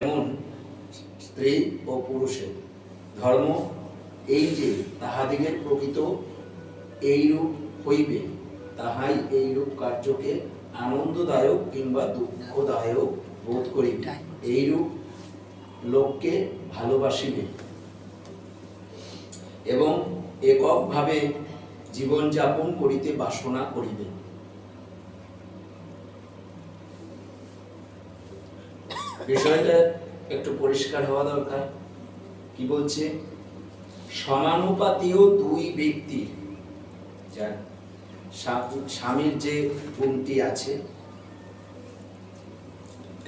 যেমন স্ত্রী ও পুরুষের ধর্ম এই যে তাহাদিগের প্রকৃত এইরূপ হইবে, তাহাই এইরূপ কার্যকে আনন্দদায়ক কিংবা দুঃখদায়ক বোধ করিবে, এইরূপ লোককে ভালোবাসিবে এবং এককভাবে জীবনযাপন করিতে বাসনা করিবে। বিষয়টা একটু পরিষ্কার হওয়া দরকার। কি বলছে? সমানুপাতীয় দুই ব্যক্তির, যার স্বামীর যে গুণটি আছে,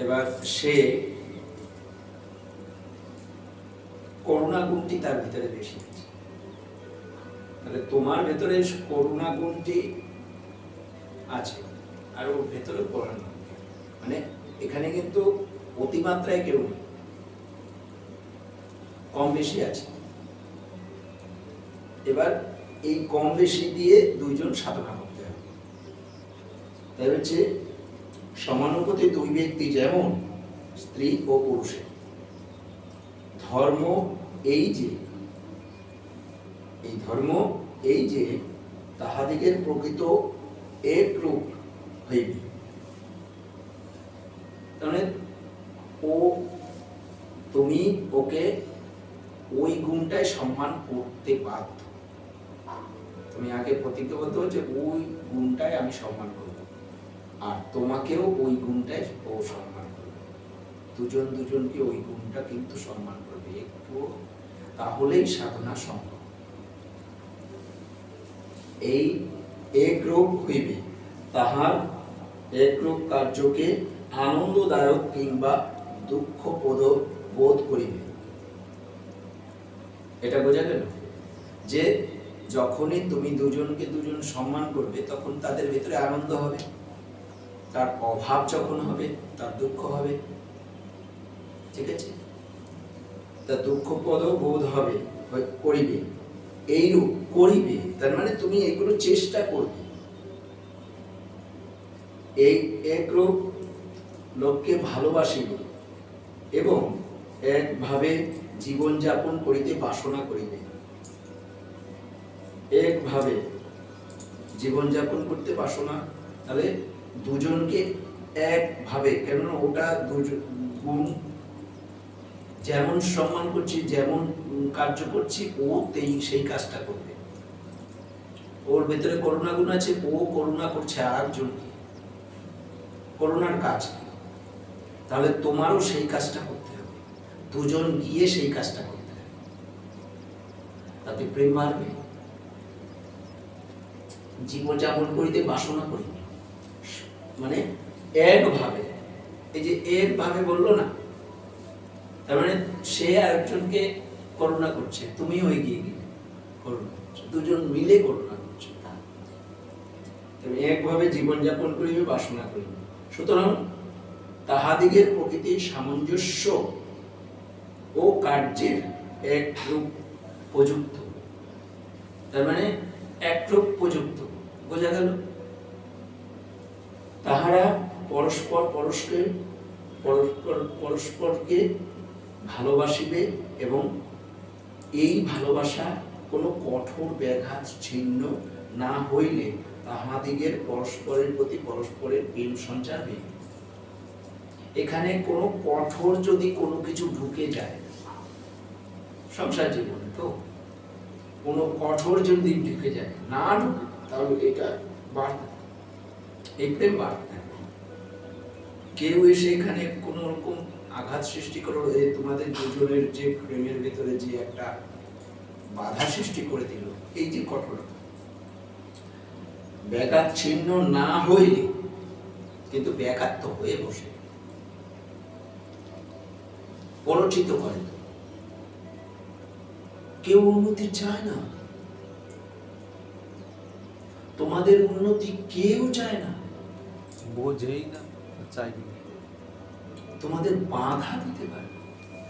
এবার সে করুণা গুণটি তার ভিতরে বেশি আছে, তাহলে তোমার ভেতরে করুণা গুণটি আছে আর ওর ভেতরে করুণা, মানে এখানে কিন্তু অতিমাত্রায় কেউ নেই, কম বেশি আছে। এবার এই কম বেশি দিয়ে দুইজন সাধনা করতে হবে। তাই হচ্ছে সমানুপাতে দুই ব্যক্তি যেমন স্ত্রী ও পুরুষের ধর্ম এই যে, এই ধর্ম এই যে তাহাদিগের প্রকৃত এক রূপ হইবে, মানে ও তুমি ওকে ওই গুণটাই সম্মান করতে বাধ্য। তুমি আগে প্রতিজ্ঞাবদ্ধ যে ওই গুণটাই আমি সম্মান করব, আর তোমাকেও ওই গুণটাই ও সম্মান করবে। দুজন দুজনকে ওই গুণটা কিন্তু সম্মান করবে একটু, তাহলেই সাধনা সম্ভব। এই একরূপ হইবে, তাহার একরূপ কার্যকে আনন্দদায়ক কিংবা দুঃখপ্রদ বোধ করিবে। এটা বোঝা গেল যে যখনই তুমি দুজনকে দুজন সম্মান করবে তখন তাদের ভিতরে আনন্দ হবে, তার অভাব যখন হবে তার দুঃখ হবে, ঠিক আছে? তা দুঃখপ্রদ বোধ হবে, করিবে। এইরূপ করিবে তার মানে তুমি এগুলো চেষ্টা করবে। এই একরূপ লোককে ভালোবাসিবে এবং একভাবে জীবনযাপন করিতে বাসনা করিবে। একভাবে জীবনযাপন করতে বাসনা, তাহলে দুজনকে একভাবে, কেননা ওটা দুজন গুণ, যেমন সম্মান করছি যেমন কার্য করছি ও সেই কাজটা করবে। ওর ভেতরে করুণা গুণ আছে, ও করুণা করছে আর একজনকে, করুণার কাজ, তাহলে তোমারও সেই কাজটা করতে হবে, দুজন গিয়ে সেই কাজটা করতে হবে, তাতে প্রেম বাড়বে, জীবনযাপন করিতে বাসনা করিবে। মানে একভাবে, এই যে একভাবে বললো না, তার মানে সে আরেকজনকে করুণা করছে, তুমিও এগিয়ে গিয়ে করুণা করছো, দুজন মিলে করুণা করছো, তুমি একভাবে জীবনযাপন করিবে বাসনা করিবে। সুতরাং তাহাদিগের প্রকৃতির সামঞ্জস্য ও কার্যের একরূপ প্রযুক্ত, তার মানে একরূপ প্রযুক্ত, বোঝা গেল? তাহারা পরস্পর পরস্পরকে ভালোবাসিবে এবং এই ভালোবাসা কোনো কঠোর ব্যাঘাত ছিন্ন না হইলে তাহাদিগের পরস্পরের প্রতি পরস্পরের প্রেম সঞ্চার হইবে। এখানে কোনো কঠোর যদি কোনো কিছু ঢুকে যায় সংসার জীবনে, তো কোনো কঠোর যদি ঢুকে যায়, না ঢুকে তাহলে এটা বাড়তে, এই প্রেম বাড়তে থাকবে। কেউ এসে এখানে কোনো রকম আঘাত সৃষ্টি করো, তোমাদের দুজনের যে প্রেমের ভিতরে যে একটা বাধা সৃষ্টি করে দিল, এই যে কঠোরতা, ব্যাঘাত ছিন্ন না হইলে, কিন্তু ব্যাঘাত তো হয়ে বসে, পরচিত করে। কেউ উন্নতি চায় না, তোমাদের উন্নতি কেউ চায় না, বোঝেই না, চাই না, তোমাদের বাধা দিতে পারে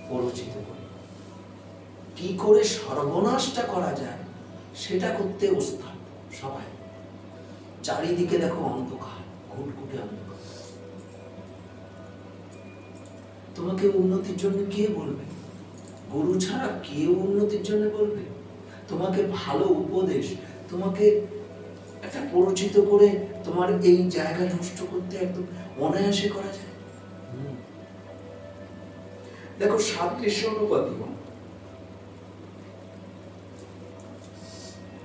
পরচিত করে। কি করে সর্বনাশটা করা যায় সেটা করতে ওস্তাদ সবাই। চারিদিকে দেখো অন্ধকার, ঘুটঘুটে অন্ধকার, তোমাকে উন্নতির জন্য কে বলবে? গুরু ছাড়া কেউ উন্নতির জন্য বলবে? তোমাকে ভালো উপদেশ, তোমাকে একটা পরিচিত করে তোমার এই জায়গা নষ্ট করতে একদম অনায়াসে করা যায়। দেখো, সাদৃশ্য অনুপাতি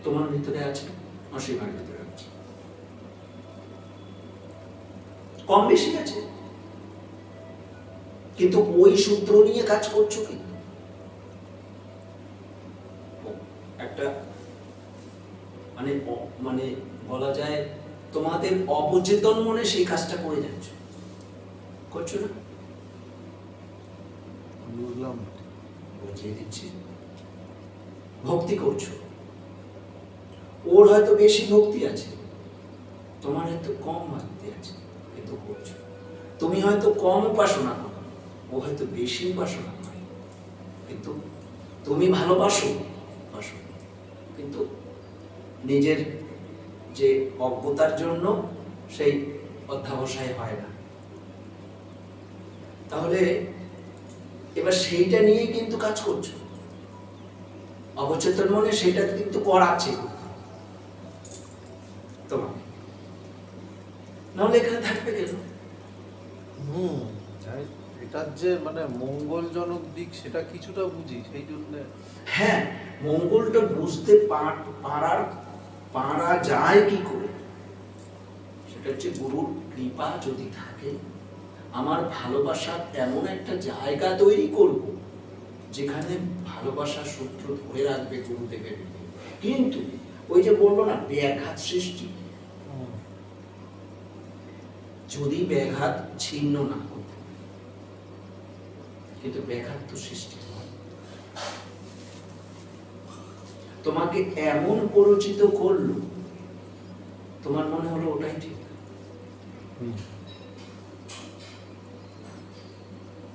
তোমার ভিতরে আছে, অসীমার ভিতরে আছে, কম বেশি আছে, কিন্তু ওই সূত্র নিয়ে কাজ করছো কি? একটা মানে বলা যায় তোমাদের অবচেতন মনে সেই কাজটা করে যাচ্ছ, করছো না? বুঝলাম, বুঝিয়ে দিচ্ছি। ভক্তি করছো, ওর হয়তো বেশি ভক্তি আছে, তোমার হয়তো কম ভক্তি আছে, কিন্তু করছো। তুমি হয়তো কম উপাসনা করো, ও হয়তো বেশি উপাসনা করে, কিন্তু তুমি ভালোবাসো, কিন্তু নিজের যে অজ্ঞতার জন্য সেই অধ্যাবসায় হয় না। তাহলে এবার সেইটা নিয়ে কিন্তু কাজ করছো, অবচেতন মনে সেটা কিন্তু করাচ্ছে তোমাকে, নাহলে এখানে থাকবে কেন? এটার যে মানে মঙ্গলজনক দিক সেটা কিছুটা বুঝি, সেই জন্য। হ্যাঁ, মঙ্গলটা বুঝতে পারা যায় কি করে? সেটা হচ্ছে গুরুর কৃপা যদি থাকে, আমার ভালোবাসা এমন একটা জায়গা তৈরি করব যেখানে ভালোবাসার সূত্র ধরে রাখবে গুরুদেবের। কিন্তু ওই যে বললো না, ব্যাঘাত সৃষ্টি, যদি ব্যাঘাত ছিন্ন না করতে, কিন্তু ব্যাঘাত তো সৃষ্টি হয়। তোমাকে এমন পরিচিত করলো, তোমার মনে হলো ওটাই ঠিক,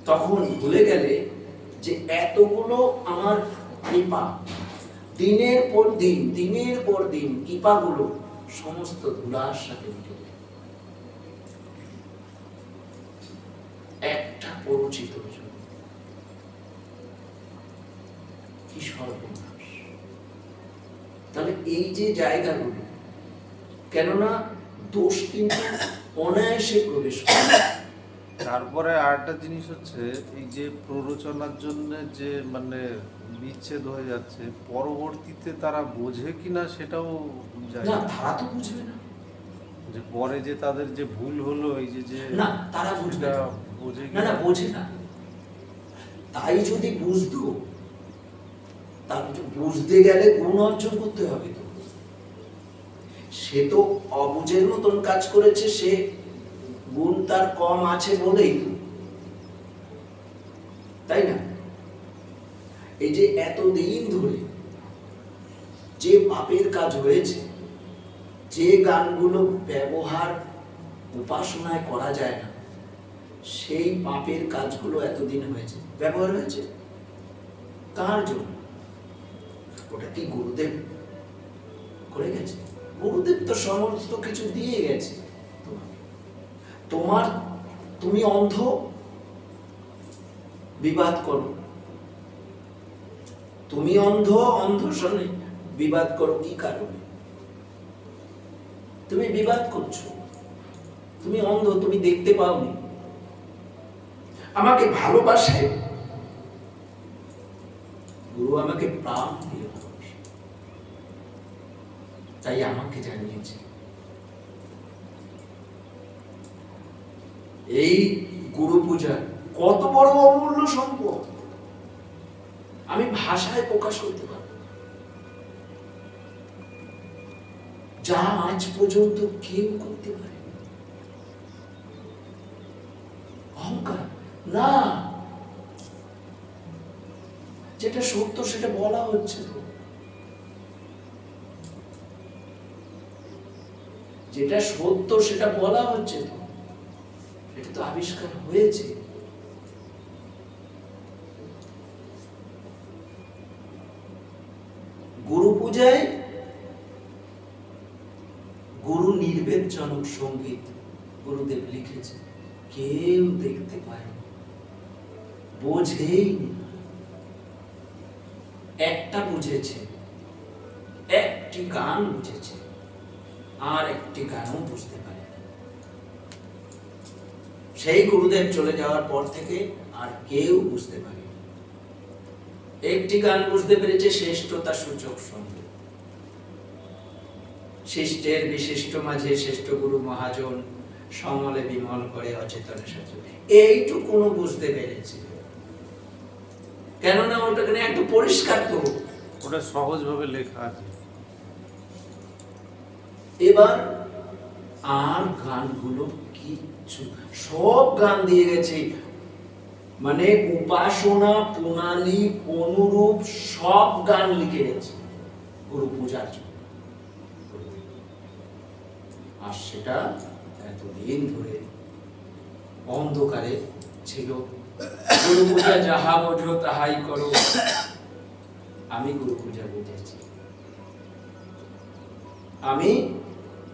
তখন ভুলে গেলে যে এতগুলো আমার কৃপা, দিনের পর দিন কৃপাগুলো সমস্ত ধুলার সাথে মিটে যায় একটা পরিচিত জন্য। কি সর্বনাশ! তাহলে এই যে জায়গাগুলো, কেননা দোষ কিন্তু অনায়াসে প্রবেশ করে। তারপরে আরেকটা জিনিস হচ্ছে, এই যে প্ররোচনার জন্য যে মানে বিচ্ছেদ হয়ে যাচ্ছে, পরবর্তীতে তারা বোঝে কিনা সেটাও যায় না, না। তারা তো বুঝবে না, যে পরে যে তাদের যে ভুল হলো, এই যে যে না তারা বুঝবে সেটা না, বোঝে না কিনা। বোঝে না। তাই যদি বুঝতো, তার বুঝতে গেলে গুণ অর্জন করতে হবে তো। সে তো অবুঝের মতন কাজ করেছে, সে গুণ তার কম আছে বলেই তো, তাই না? এই যে এতদিন ধরে যে পাপের কাজ হয়েছে, যে গানগুলো ব্যবহার উপাসনায় করা যায় না, সেই পাপের কাজগুলো এতদিন হয়েছে, ব্যবহার হয়েছে কার জন্য? ওটা কি গুরুদেব করে গেছে? গুরুদেব তো সমস্ত কিছু দিয়ে গেছে তোমার। তুমি অন্ধ, বিবাদ করো, তুমি অন্ধ সঙ্গে বিবাদ করো কি কারণে? তুমি বিবাদ করছো, তুমি অন্ধ, তুমি দেখতে পাওনি। আমাকে ভালোবাসে, গুরু আমাকে প্রাণ দিয়ে ভালোবাসে, তাই আমাকে জানিয়েছে। এই গুরু পূজা কত বড় অমূল্য সম্পদ, আমি ভাষায় প্রকাশ করতে পারব, যা আজ পর্যন্ত কেউ করতে পারে। অহংকার না, যেটা সত্য সেটা বলা হচ্ছে তো, যেটা সত্য সেটা বলা হচ্ছে তো, এটা তো আবিষ্কার হয়েছে। গুরু পূজায় গুরু নির্বেদজনক সঙ্গীত গুরুদেব লিখেছে, কেউ দেখতে পায়, বোঝেই নি। একটা বুঝেছে, একটি গান বুঝেছে, আর একটি গানও বুঝতে পারে। সেই গুরুদেব চলে যাওয়ার পর থেকে আর কেউ বুঝতে পারে। একটি গান বুঝতে পেরেছে, শ্রেষ্ঠতা সূচক সঙ্গে। শিষ্টের বিশিষ্ট মাঝে শ্রেষ্ঠ গুরু মহাজন, সমলে বিমল করে অচেতন সাজু। এইটুকু বুঝতে পেরেছে, কেননা ওটাকে একটু পরিষ্কার তো, ওটা সহজ ভাবে লেখা আছে। এবার আর গানগুলো কিচ্ছু, সব গান দিয়ে গেছে, মানে উপাসনা প্রণালী অনুরূপ সব গান লিখে গেছে গুরু পূজার জন্য। আর সেটা এতদিন ধরে অন্ধকারে ছিল। গুরু পূজা যাহা বোঝো তাহাই করো, আমি গুরু পূজা বুঝেছি, আমি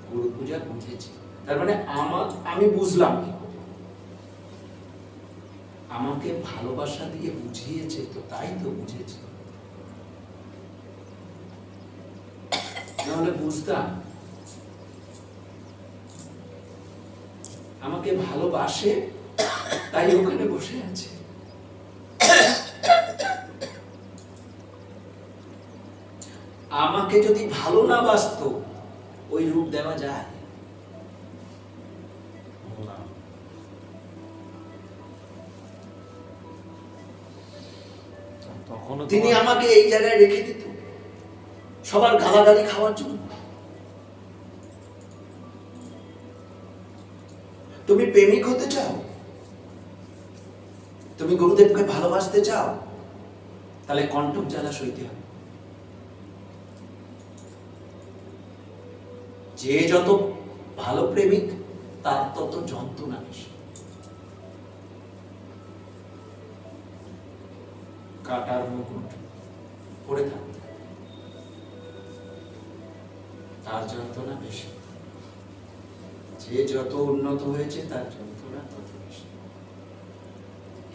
গুরু পূজা বুঝেছি। তার মানে আমি বুঝলাম কি করে? আমাকে ভালোবাসা দিয়ে বুঝিয়েছে, তো তাই তো বুঝেছি, নাহলে বুঝতাম? আমাকে ভালোবাসে তাই ওখানে বসে আছে। আমাকে যদি ভালো না বাসতো, ওই রূপ দেওয়া যায়? তিনি আমাকে এই জায়গায় রেখে দিত সবার গালাগালি খাওয়ার জন্য। তুমি প্রেমিক হতে চাও, তুমি গুরুদেবকে ভালোবাসতে চাও, তাহলে কণ্টক জ্বালা সইতে হবে। যে যত ভালো প্রেমিক, তার তত যন্ত্রণা বেশি। কাটার মুকুট পড়ে থাকতে, তার যন্ত্রণা বেশি। যে যত উন্নত হয়েছে, তার যন্ত্রণা তত বেশি।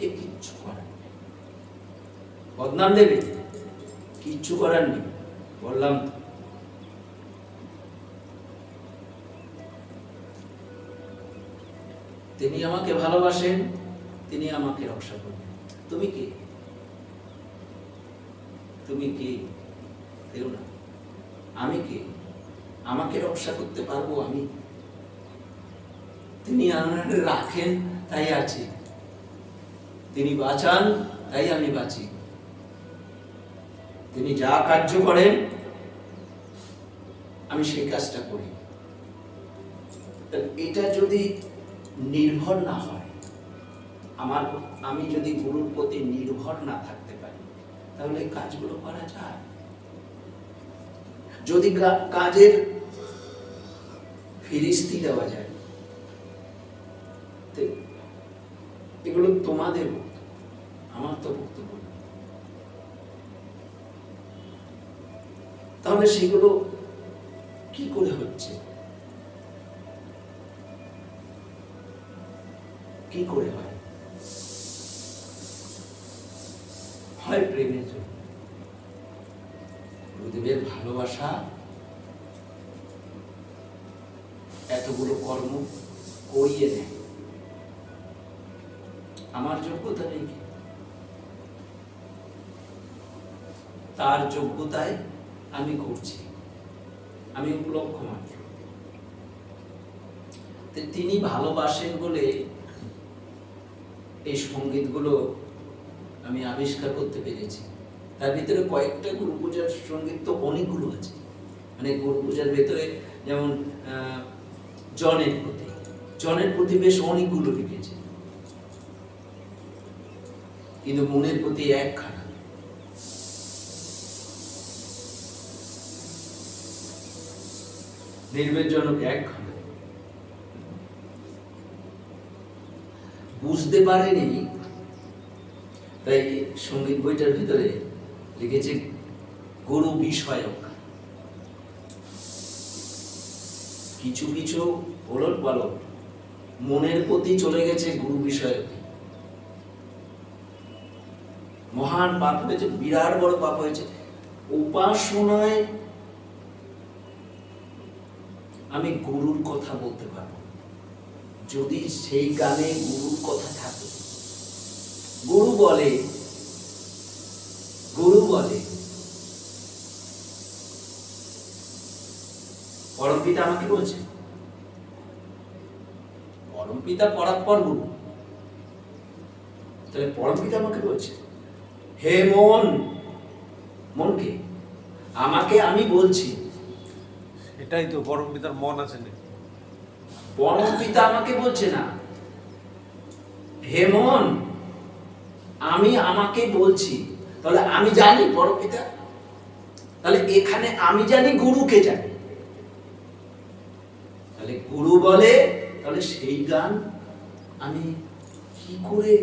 এ কিচ্ছু করার নেই, বদনাম দেবে, কিচ্ছু করার নেই। বললাম তো, তিনি আমাকে ভালোবাসেন, তিনি আমাকে রক্ষা করবেন। তুমি কে? তুমি কে? কেউ না। আমি কে? আমাকে রক্ষা করতে পারবো আমি? তিনি আমাকে রাখেন তাই আছি, তিনি বাঁচান তাই আমি বাঁচি। তিনি যা কার্য করেন আমি সেই কাজটা করি। এটা যদি নির্ভর না হয়, আমি যদি গুরুর প্রতি নির্ভর না থাকতে পারি, তাহলে কাজগুলো করা যায়। যদি কাজের ফিরিস্তি দেওয়া যায়, এগুলো তোমাদের বক্তব্য, আমার তো বক্তব্য না। তাহলে সেগুলো কি করে হচ্ছে? কি করে হয়? হয় প্রেমের জন্য। গুরুদেবের ভালোবাসা এতগুলো কর্ম করিয়ে নেয়। আমার যোগ্যতা নেই, তার যোগ্যতায় আমি করছি, আমি উপলক্ষ মাত্র। তিনি ভালোবাসেন বলে এই সঙ্গীতগুলো আমি আবিষ্কার করতে পেরেছি। তার ভিতরে কয়েকটা গুরু পূজার সঙ্গীত তো অনেকগুলো আছে। মানে গুরু পূজার ভেতরে যেমন জনের প্রতি বেশ অনেকগুলো লিখেছে, কিন্তু মনের প্রতি একখানা। নির্বেদজনক একখানা। বুঝতে পারেনি, তাই সঙ্গীত বইটার ভিতরে লিখেছে গুরু বিষয়ক। কিছু কিছু ওলট পালট মনের প্রতি চলে গেছে গুরু বিষয়ক। মহান পাপ হয়েছে, বিরাট বড় পাপ হয়েছে। উপাসনায় আমি গুরুর কথা বলতে পারবো যদি সেই গানে গুরুর কথা থাকে। গুরু বলে পরমপিতা আমাকে বলছে, পরমপিতা পরাৎপর গুরু, তাহলে পরমপিতা আমাকে বলছে, হে মনকে আমাকে আমি বলছি। এটাই তো পরমপিতার মন আছে না। পরমপিতা আমাকে বলছে না, হে মন আমি আমাকে বলছি। তাহলে আমি জানি পরমপিতা, তাহলে এখানে আমি জানি গুরুকে জানি। তাহলে গুরু বলে, তাহলে সেই গান আমি কি করে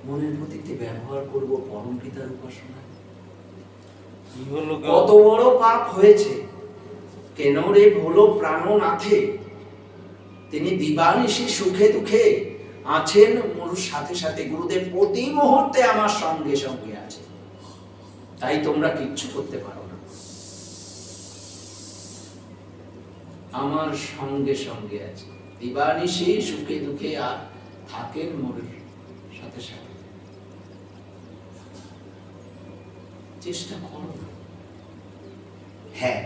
মনের প্রতিতে ব্যবহার করব পরমপিতার উপাসনা? কত বড় পাপ হয়েছে, কেন রে ভোলো প্রাণনাথে, তিনি দিবানিশি সুখে দুঃখে আছেন মোর সাথে সাথে। গুরুদেব প্রতি মুহূর্তে আমার সঙ্গে সঙ্গে আছে, তাই তোমরা কিচ্ছু করতে পারো না। আমার সঙ্গে সঙ্গে আছে, দিবানিশি সুখে দুঃখে থাকেন মোর সাথে সাথে। চেষ্টা করো না। হ্যাঁ,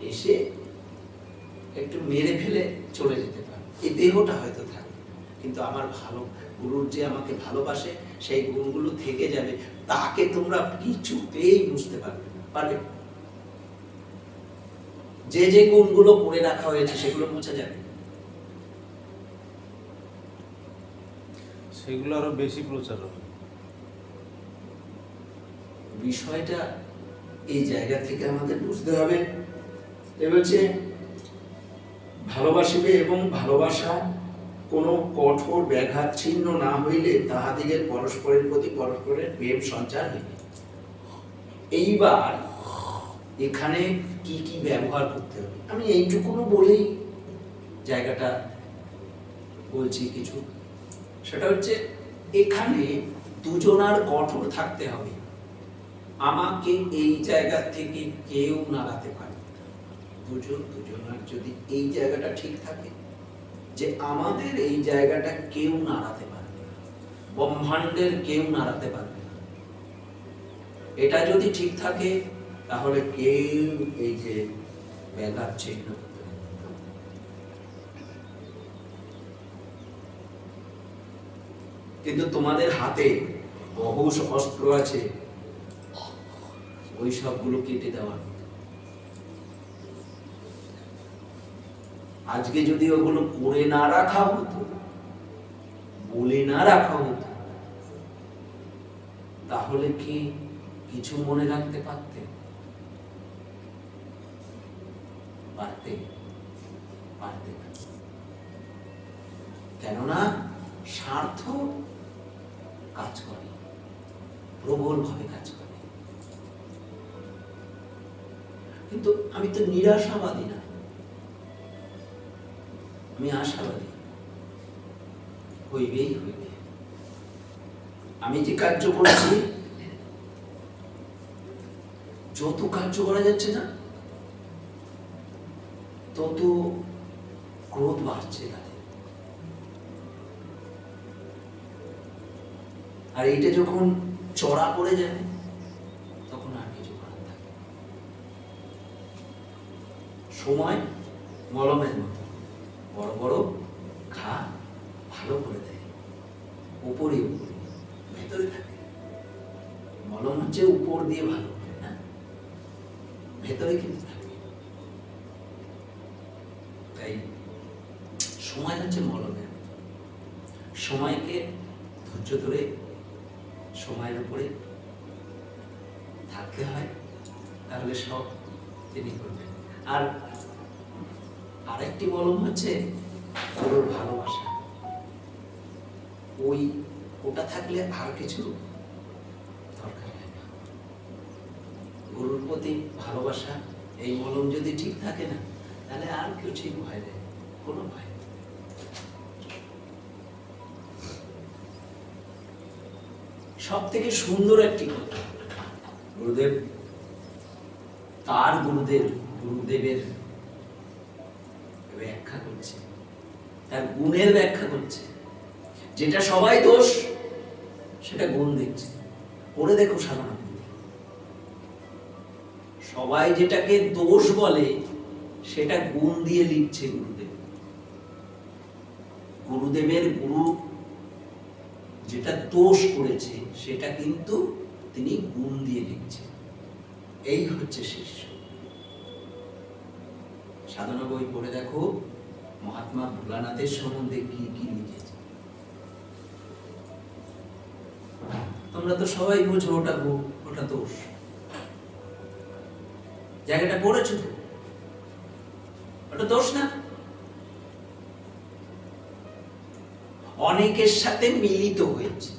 এসে একটু মেরে ফেলে চলে যেতে পারে, এই দেহটা হয়তো থাকবে, কিন্তু আমার ভালো গুরুর যে আমাকে ভালোবাসে সেই গুণগুলো থেকে যাবে। তাকে তোমরা কিছুতেই বুঝতে পারবে। যে যে গুণগুলো করে রাখা হয়েছে সেগুলো মুছে যাবে, সেগুলো আরো বেশি প্রচার হবে। বিষয়টা এই জায়গা থেকে আমাদের বুঝতে হবে। এ বলছে ভালোবাসিবে এবং ভালোবাসা কোনো কঠোর ব্যাঘাত ছিন্ন না হইলে তাহাদিগের পরস্পরের প্রতি পরস্পরের প্রেম সঞ্চার হইবে। এইবার এখানে কি কি ব্যবহার করতে হবে আমি এইটুকুনো বলেই জায়গাটা বলছি কিছু। সেটা হচ্ছে এখানে দুজনার কঠোর থাকতে হবে। আমাকে এই জায়গা থেকে কেউ নাড়াতে পারে, দুজনার যদি এই জায়গাটা ঠিক থাকে যে আমাদের এই জায়গাটা কেউ নাড়াতে পারবে না, ব্রহ্মাণ্ডের কেউ নাড়াতে পারবে না, এটা যদি ঠিক থাকে তাহলে কেউ এই যে ব্যাঘাত চিহ্ন করতে পারবে না। কিন্তু তোমাদের হাতে বহু অস্ত্র আছে, ওই সবগুলো কেটে দেওয়ার। আজকে যদি ওগুলো করে না রাখা হতো, বলে না রাখা হতো, তাহলে কি কিছু মনে রাখতে পারতে? পারতে না। কেননা স্বার্থ কাজ করে, প্রবল ভাবে কাজ করে। কিন্তু আমি তো নিরাশাবাদী না, আমি আশাবাদী, হইবেই হইবে। আমি যে কার্য করছি, যত কার্য করা যাচ্ছে না তত ক্রোধ বাড়ছে তাদের। আর এইটা যখন চড়া পড়ে যাবে তখন আর কিছু করার থাকে। সময় মলমের মতো, বড় বড় ঘা ভালো করে দেয়, উপরে উপরে, ভেতরে থাকে। মলম হচ্ছে উপর দিয়ে ভালো করে না, ভেতরে কিন্তু থাকে। তাই সময় হচ্ছে মলমের মতো, সময়কে ধৈর্য ধরে সময়ের উপরে থাকতে হয়, তাহলে সব তিনি করবেন। আর আরেকটি মলম হচ্ছে গুরুর ভালোবাসা। ওটা থাকলে আর কিছু দরকার হয় না। গুরুর প্রতি ভালোবাসা, এই মলম যদি ঠিক থাকে না তাহলে আর কেউ ঠিক ভয় নেই, কোনো ভয় নেই। সব থেকে সুন্দর একটি কথা গুরুদেব তার গুরুদেবের ব্যাখ্যা করছে, তার গুণের ব্যাখ্যা করছে। যেটা সবাই দোষ সেটা গুণ দেখছে। পড়ে দেখো সাধারণ, সবাই যেটাকে দোষ বলে সেটা গুণ দিয়ে লিখছে গুরুদেব। গুরুদেবের গুরু যেটা দোষ করেছে সেটা কিন্তু তিনি গুণ দিয়ে লিখছেন। এই হচ্ছে শিষ্য। সাধনা বই পড়ে দেখো মহাত্মা ভোলানাথের সম্বন্ধে কি কি লিখেছে। তোমরা তো সবাই বুঝো ওটা গুণ, ওটা দোষ। জায়গাটা পড়েছো তো, ওটা দোষ না? অনেকের সাথে মিলিত হয়েছে,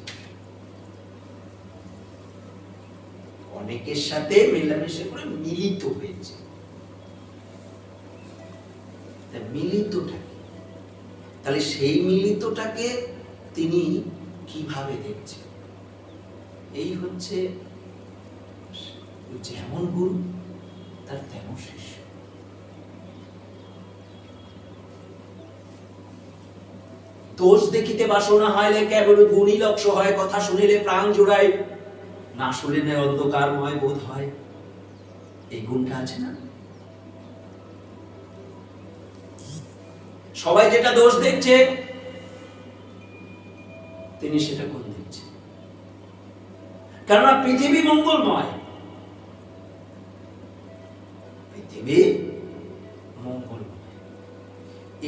অনেকের সাথে মেলামেশা করে মিলিত হয়েছে। মিলিতটা কি? তাহলে সেই মিলিতটাকে তিনি কিভাবে দেখছেন? এই হচ্ছে যেমন গুরু তার তেমন শিষ্য। দোষ দেখিতে বাসনা হইলে কেবল গুণী লক্ষ্য হয়, কথা শুনিলে প্রাণ জোড়ায়, না শুনিলে অন্ধকারময় বোধ হয়। এই গুণটা আছে না? সবাই যেটা দোষ দেখছে তিনি সেটা গুণ দেখছেন। কেননা পৃথিবী মঙ্গলময়, পৃথিবী মঙ্গলময়,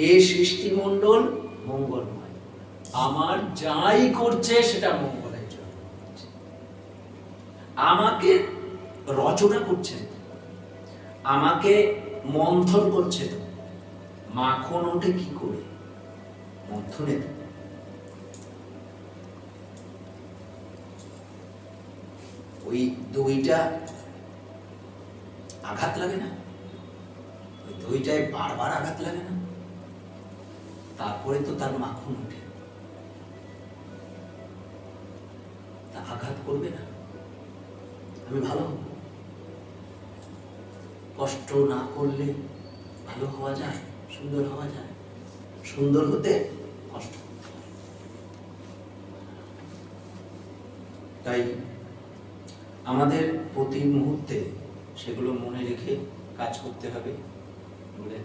এ সৃষ্টিমণ্ডল মঙ্গলময়। আমার যাই করছে সেটা মঙ্গলের জন্য করছে। আমাকে রচনা করছেন, আমাকে মন্থন করছে। তো মাখন ওঠে কি করে? মন্থনে। ওই দইটা আঘাত লাগে না? ওই দইটায় বারবার আঘাত লাগে না? তারপরে তো তার মাখন ওঠে। তা আঘাত করবে না? আমি ভালো হব? কষ্ট না করলে ভালো হওয়া যায়, সুন্দর হওয়া যায়? সুন্দর হতে কষ্ট করতে হয়। তাই আমাদের প্রতি মুহূর্তে সেগুলো মনে রেখে কাজ করতে হবে বলে